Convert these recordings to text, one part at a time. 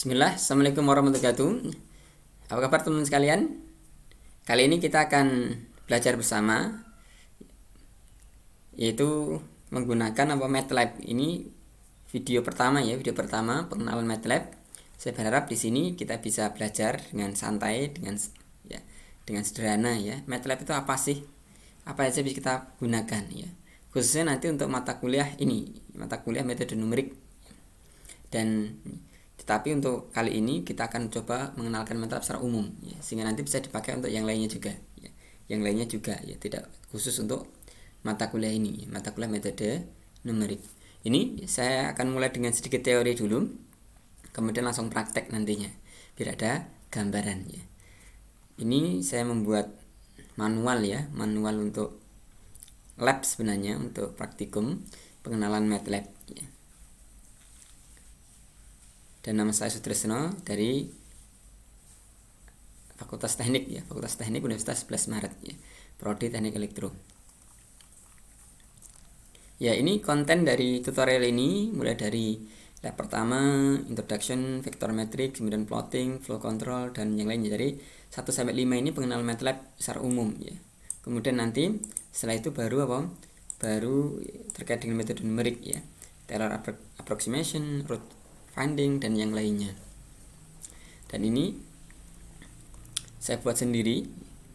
Bismillah, Assalamualaikum warahmatullahi wabarakatuh. Apa kabar teman-teman sekalian? Kali ini kita akan belajar bersama, yaitu menggunakan MATLAB. Ini video pertama pengenalan MATLAB. Saya berharap di sini kita bisa belajar dengan santai, dengan sederhana ya. MATLAB itu apa sih? Apa aja bisa kita gunakan ya. Khususnya nanti untuk mata kuliah metode numerik. Tetapi untuk kali ini kita akan coba mengenalkan MATLAB secara umum ya, sehingga nanti bisa dipakai untuk yang lainnya juga ya. Yang lainnya juga ya, tidak khusus untuk mata kuliah ini, mata kuliah metode numerik. Ini saya akan mulai dengan sedikit teori dulu, kemudian langsung praktek nantinya biar ada gambaran ya. Ini saya membuat manual untuk lab sebenarnya, untuk praktikum pengenalan MATLAB ya. Dan nama saya Sutrisno dari Fakultas Teknik Universitas 11 Maret ya, Prodi Teknik Elektro. Ya, ini konten dari tutorial ini mulai dari lab pertama, introduction, vector matrix, kemudian plotting, flow control dan yang lainnya. Dari 1 sampai 5 ini pengenalan MATLAB secara umum ya. Kemudian nanti setelah itu baru terkait dengan metode numerik ya. Taylor approximation, root finding dan yang lainnya. Dan ini saya buat sendiri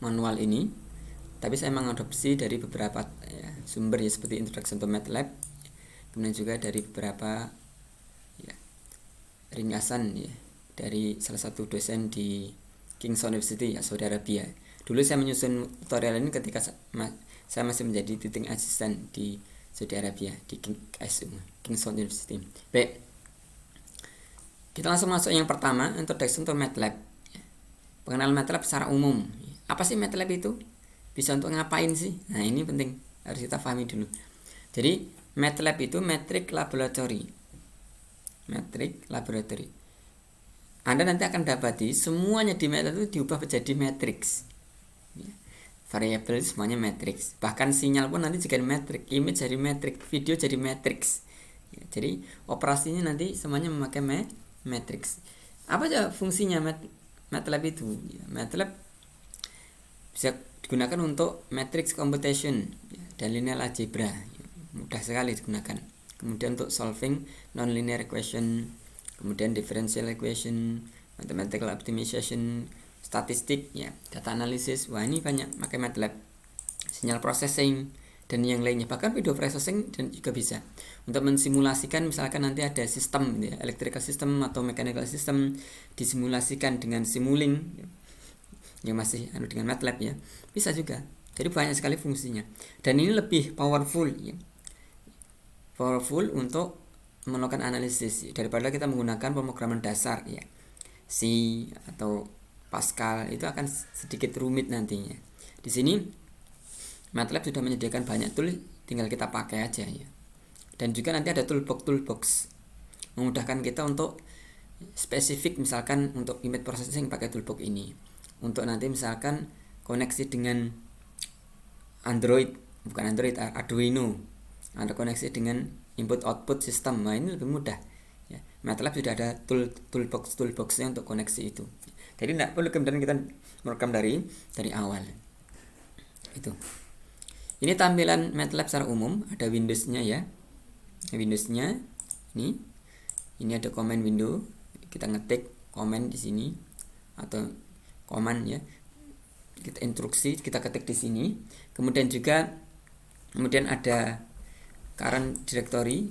manual ini, tapi saya mengadopsi dari beberapa sumber ya, seperti Introduction to MATLAB, kemudian juga dari beberapa ringkasan ya dari salah satu dosen di King's University ya, Saudi Arabia. Dulu saya menyusun tutorial ini ketika saya masih menjadi teaching assistant di Saudi Arabia di King's University. Baik, kita langsung masuk yang pertama, Introduction to MATLAB. Pengenalan MATLAB secara umum. Apa sih MATLAB itu? Bisa untuk ngapain sih? Nah, ini penting, harus kita pahami dulu. Jadi, MATLAB itu Metric Laboratory. Anda nanti akan dapati semuanya di MATLAB itu diubah menjadi matrix. Variabel semuanya matrix. Bahkan sinyal pun nanti jadi matrix, image jadi matrix, video jadi matrix. Jadi, operasinya nanti semuanya memakai matrix. Apa aja fungsinya MATLAB itu? MATLAB bisa digunakan untuk matrix computation dan linear algebra, mudah sekali digunakan. Kemudian untuk solving nonlinear equation, kemudian differential equation, mathematical optimization, statistik ya, data analysis. Wah, ini banyak pakai MATLAB. Signal processing dan yang lainnya, bahkan video processing dan juga bisa untuk mensimulasikan, misalkan nanti ada sistem ya, electrical system atau mechanical system, disimulasikan dengan Simulink yang masih dengan MATLAB ya, bisa juga. Jadi banyak sekali fungsinya, dan ini lebih powerful untuk melakukan analisis daripada kita menggunakan pemrograman dasar ya, C atau Pascal. Itu akan sedikit rumit nantinya. Di sini MATLAB sudah menyediakan banyak tool, tinggal kita pakai aja ya. Dan juga nanti ada toolbox memudahkan kita untuk spesifik, misalkan untuk image processing pakai toolbox ini. Untuk nanti misalkan koneksi dengan Arduino, ada koneksi dengan input output sistem. Nah, ini lebih mudah ya. MATLAB sudah ada toolboxnya untuk koneksi itu. Jadi tidak perlu kemudian kita merekam dari awal. Itu. Ini tampilan MATLAB secara umum, ada Windows-nya ya. Windows-nya ini ada command window. Kita ngetik command di sini atau command ya. Kita instruksi kita ketik di sini. Kemudian ada current directory,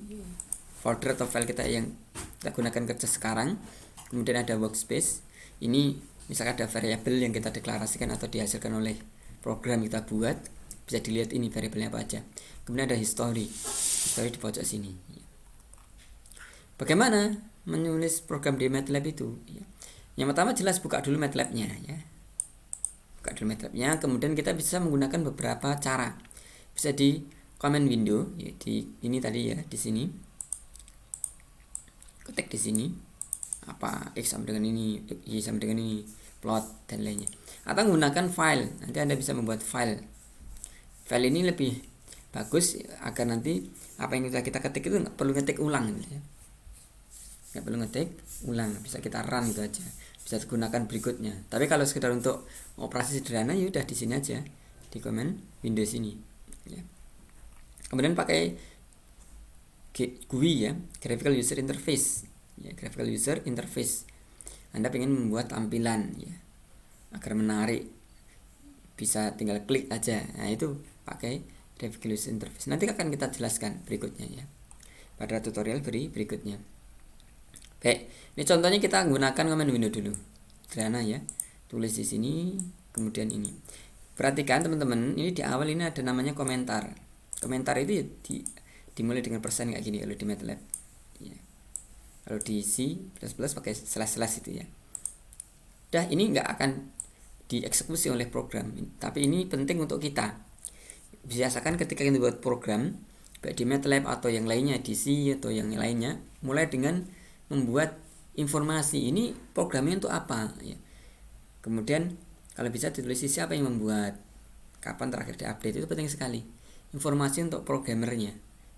folder atau file kita yang kita gunakan kerja sekarang. Kemudian ada workspace. Ini misalkan ada variabel yang kita deklarasikan atau dihasilkan oleh program kita buat, bisa dilihat ini variabelnya apa aja. Kemudian ada history di pojok sini. Bagaimana menulis program di MATLAB itu? Yang pertama jelas buka dulu MATLAB-nya ya. Kemudian kita bisa menggunakan beberapa cara. Bisa di command window ya, di ini tadi ya, di sini. Ketik di sini apa X sama dengan ini, Y sama dengan ini, plot dan lainnya. Atau menggunakan file. Nanti Anda bisa membuat file. File ini lebih bagus agar nanti apa yang kita ketik itu nggak perlu ketik ulang gitu ya. nggak perlu ngetik ulang, bisa kita run gitu aja, bisa digunakan berikutnya. Tapi kalau sekedar untuk operasi sederhana ya udah di sini aja, di command Windows ini ya. Kemudian pakai GUI ya, Graphical User Interface ya, Graphical User Interface. Anda ingin membuat tampilan ya agar menarik, bisa tinggal klik aja. Nah itu pakai Graphical User Interface. Nanti akan kita jelaskan berikutnya ya pada tutorial berikutnya. Baik, ini contohnya kita gunakan command window dulu. Sederhana ya. Tulis di sini, kemudian ini. Perhatikan teman-teman, ini di awal ini ada namanya komentar. Komentar itu ya dimulai dengan persen kayak gini kalau di MATLAB. Ya. Kalau di C++ pakai slash itu ya. Udah, ini nggak akan dieksekusi oleh program, tapi ini penting untuk kita. Biasakan ketika kita buat program, baik di MATLAB atau yang lainnya, di C atau yang lainnya, mulai dengan membuat informasi ini programnya untuk apa ya. Kemudian kalau bisa ditulis siapa yang membuat, kapan terakhir diupdate, itu penting sekali. Informasi untuk programmernya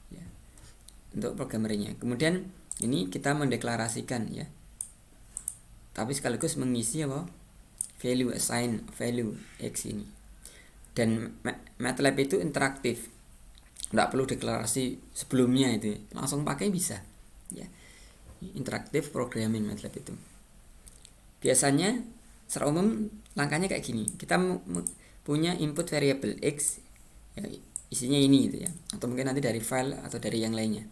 ya. Untuk programmernya. Kemudian ini kita mendeklarasikan ya. Tapi sekaligus mengisi apa? Value, assign value X ini. Dan MATLAB itu interaktif. Tidak perlu deklarasi sebelumnya itu. Langsung pakai bisa ya. Interaktif programming MATLAB itu. Biasanya secara umum langkahnya kayak gini. Kita punya input variable X ya, isinya ini gitu ya, atau mungkin nanti dari file atau dari yang lainnya.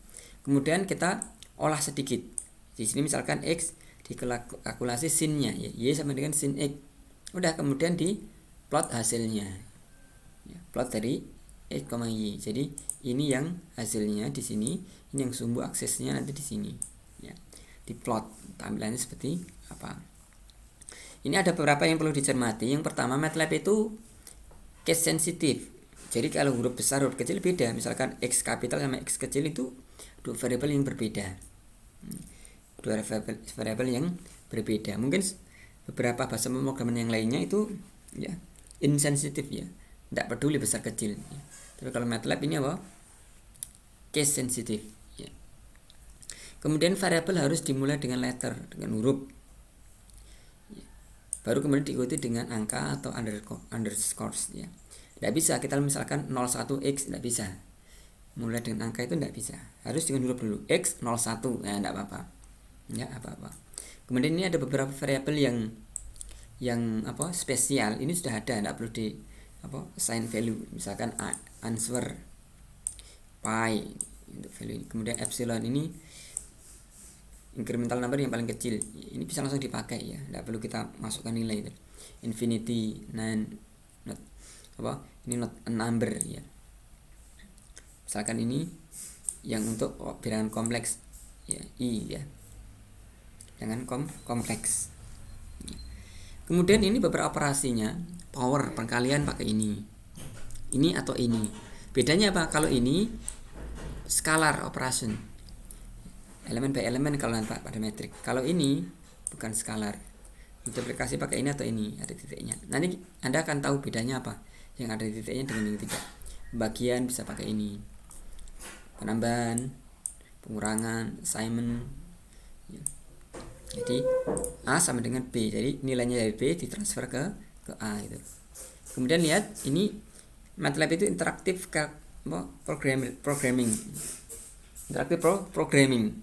Kemudian kita olah sedikit. Di sini misalkan X dikalkulasi sin-nya ya, Y sama dengan sin X. Udah, kemudian di plot hasilnya ya, plot dari X, Y. Jadi ini yang hasilnya di sini, ini yang sumbu aksesnya nanti di sini ya. Di plot tampilannya seperti apa. Ini ada beberapa yang perlu dicermati. Yang pertama, MATLAB itu case sensitive. Jadi kalau huruf besar, huruf kecil beda. Misalkan X kapital sama X kecil itu dua variabel yang berbeda. Dua variabel yang berbeda. Mungkin beberapa bahasa pemrograman yang lainnya itu ya insensitif ya, tidak peduli besar kecil ya. Tapi kalau MATLAB ini apa? Case sensitive ya. Kemudian variabel harus dimulai dengan letter, dengan huruf ya. Baru kemudian diikuti dengan angka atau underscores ya. Tidak bisa kita misalkan 01x, tidak bisa. Mulai dengan angka itu tidak bisa. Harus dengan huruf dulu. X 01, ya tidak apa-apa. Ya, apa-apa. Kemudian ini ada beberapa variabel yang spesial. Ini sudah ada, tidak perlu di assign value. Misalkan answer pi untuk value ini. Kemudian epsilon ini incremental number yang paling kecil. Ini bisa langsung dipakai ya. Tidak perlu kita masukkan nilai itu. Infinity, ini not a number ya. Misalkan ini yang untuk bilangan kompleks ya, I ya. Jangan kompleks. Kemudian ini beberapa operasinya, power pengkalian pakai ini. Ini atau ini. Bedanya apa? Kalau ini scalar operation. Elemen by elemen kalau nanti pada metrik. Kalau ini bukan scalar. Multiplikasi pakai ini atau ini, ada titiknya. Nanti Anda akan tahu bedanya apa. Yang ada titiknya dengan yang tidak. Bagian bisa pakai ini. Penambahan, pengurangan, assignment ya. Jadi A sama dengan B. Jadi nilainya dari B ditransfer ke A itu. Kemudian lihat ini MATLAB itu interaktif programming. Interaktif programming.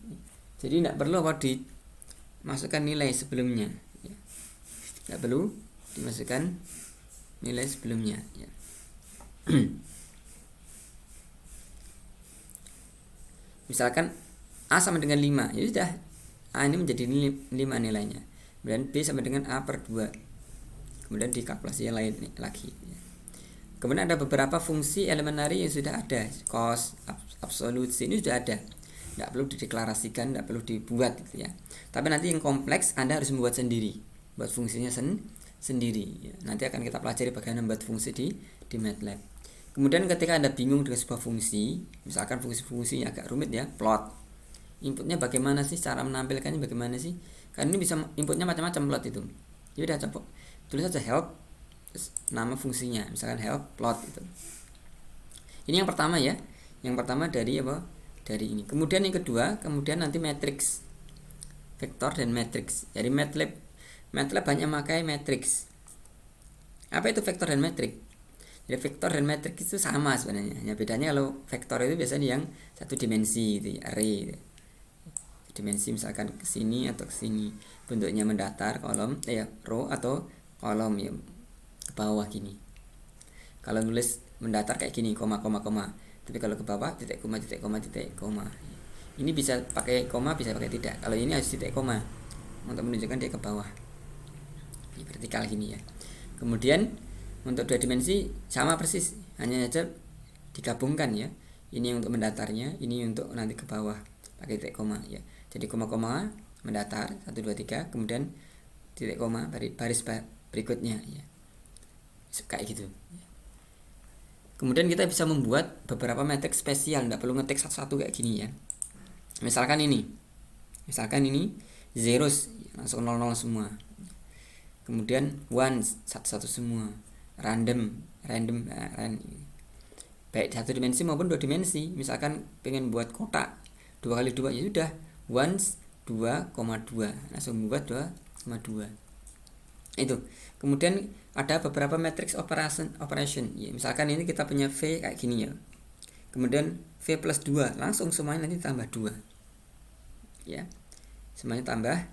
Jadi tidak perlu dimasukkan nilai sebelumnya ya. Tidak perlu dimasukkan nilai sebelumnya ya. Misalkan A sama dengan 5, ya sudah, A ini menjadi 5 nilainya. Kemudian B sama dengan A per 2. Kemudian dikalkulasi yang lain lagi ya. Kemudian ada beberapa fungsi elementary yang sudah ada, cos, absolute, ini sudah ada. Tidak perlu dideklarasikan, tidak perlu dibuat gitu ya. Tapi nanti yang kompleks Anda harus membuat sendiri, buat fungsinya sendiri ya. Nanti akan kita pelajari bagaimana membuat fungsi di MATLAB. Kemudian ketika Anda bingung dengan sebuah fungsi, misalkan fungsi-fungsinya agak rumit ya, plot, inputnya bagaimana sih, cara menampilkannya bagaimana sih, karena ini bisa inputnya macam-macam plot itu. Jadi udah coba tulis saja help, terus nama fungsinya, misalkan help plot itu. Ini yang pertama ya, yang pertama dari ini. Kemudian yang kedua, kemudian nanti matrix vektor dan matriks. Jadi MATLAB banyak memakai matriks. Apa itu vektor dan matriks? Jadi vektor dan matriks itu sama sebenarnya. Hanya bedanya kalau vektor itu biasanya yang satu dimensi itu, array. Dimensi misalkan ke sini atau ke sini. Bentuknya mendatar, kolom, row atau kolom ya ke bawah gini. Kalau nulis mendatar kayak gini, koma. Tapi kalau ke bawah titik koma. Ini bisa pakai koma, bisa pakai tidak. Kalau ini harus titik koma untuk menunjukkan dia ke bawah. Ini vertikal gini ya. Kemudian untuk dua dimensi sama persis, hanya saja digabungkan ya. Ini untuk mendatarnya, ini untuk nanti ke bawah pakai titik koma ya. Jadi koma mendatar 1 2 3, kemudian titik koma baris berikutnya ya. Kayak gitu. Kemudian kita bisa membuat beberapa matriks spesial, tidak perlu ngetik satu-satu kayak gini ya. Misalkan ini zeros langsung 00 semua. Kemudian ones satu-satu semua. Random baik satu dimensi maupun dua dimensi. Misalkan pengen buat kotak 2 kali 2 ya sudah ones 2,2 langsung buat 2,2 itu. Kemudian ada beberapa matrix operation ya, misalkan ini kita punya V kayak gini ya, kemudian V plus 2 langsung semuanya nanti tambah 2 ya, semuanya tambah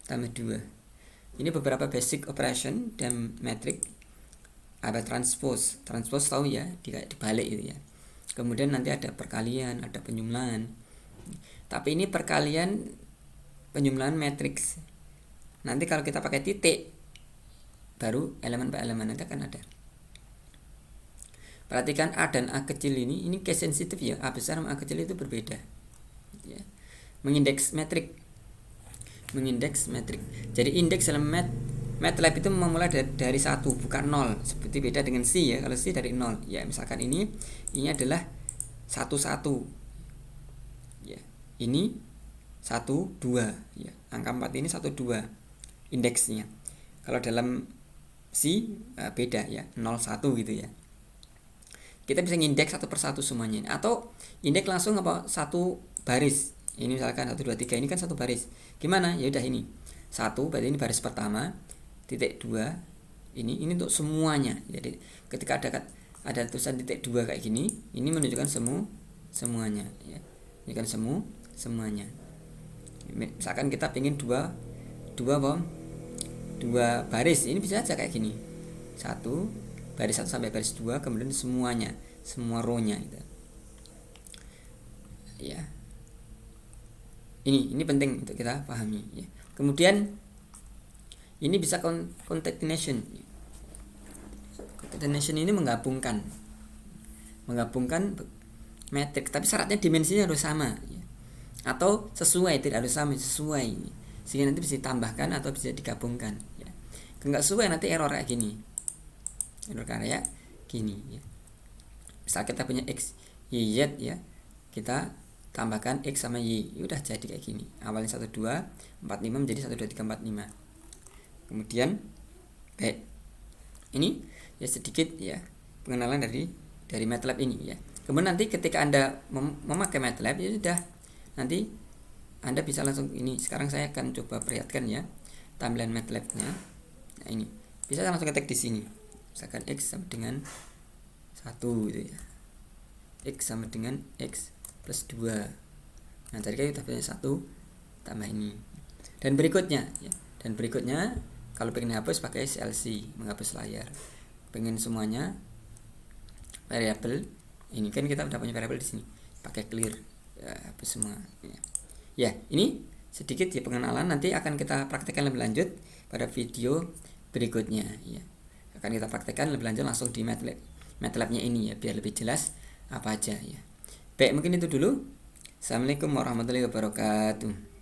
2. Ini beberapa basic operation dan matrix. Ada transpose tahu ya, dibalik itu ya. Kemudian nanti ada perkalian, ada penjumlahan. Tapi ini perkalian penjumlahan matriks. Nanti kalau kita pakai titik baru elemen per elemen nanti akan ada. Perhatikan A dan A kecil ini case sensitif ya. A besar sama A kecil itu berbeda. Ya. Mengindeks metrik. Jadi indeks dalam MATLAB itu memulai dari 1 bukan 0. Seperti beda dengan C ya. Kalau C dari 0. Ya, misalkan ini adalah 1 1. Ya. Ini 1 2 ya. Angka 4 ini 1 2 indeksnya. Kalau dalam C beda ya, 0 1 gitu ya. Kita bisa ngindeks satu persatu semuanya atau indeks langsung satu baris. Ini misalkan 1 2 3 ini kan satu baris. Gimana? Ya udah ini. 1 berarti ini baris pertama, titik 2 ini untuk semuanya. Jadi ketika ada tulisan titik 2 kayak gini, ini menunjukkan semuanya ya. Ini kan semuanya. Misalkan kita pengen dua baris, ini bisa aja kayak gini. 1 baris 1 sampai baris 2, kemudian semuanya, semua row-nya gitu. Ya. Ini penting untuk kita pahami ya. Kemudian ini bisa concatenation. Concatenation ini menggabungkan matriks, tapi syaratnya dimensinya harus sama ya. Atau sesuai, tidak harus sama, sesuai. Sehingga nanti bisa ditambahkan atau bisa digabungkan ya. Enggak sesuai nanti error kayak gini. Ya. Misal kita punya X, Y, Z ya. Kita tambahkan X sama Y. Udah jadi kayak gini. Awalnya 1 2 4 5 menjadi 1 2 3 4 5. Kemudian ini ya sedikit ya pengenalan dari MATLAB ini ya. Kemudian nanti ketika Anda memakai MATLAB ya sudah, nanti Anda bisa langsung ini. Sekarang saya akan coba perlihatkan ya tampilan MATLAB-nya. Nah, ini bisa langsung ketik di sini. Misalkan X sama dengan 1 gitu ya. X sama dengan X plus 2. Nah, tadi kan kita punya 1 tambah ini. Dan berikutnya ya. Kalau pengen hapus pakai CLC, menghapus layar. Pengen semuanya variabel, ini kan kita udah punya variabel di sini. Pakai clear, ya, hapus semua. Ya, ini sedikit ya pengenalan. Nanti akan kita praktekkan lebih lanjut pada video berikutnya. Ya, akan kita praktekkan lebih lanjut langsung di MATLAB-nya ini ya, biar lebih jelas apa aja ya. Baik, mungkin itu dulu. Assalamualaikum warahmatullahi wabarakatuh.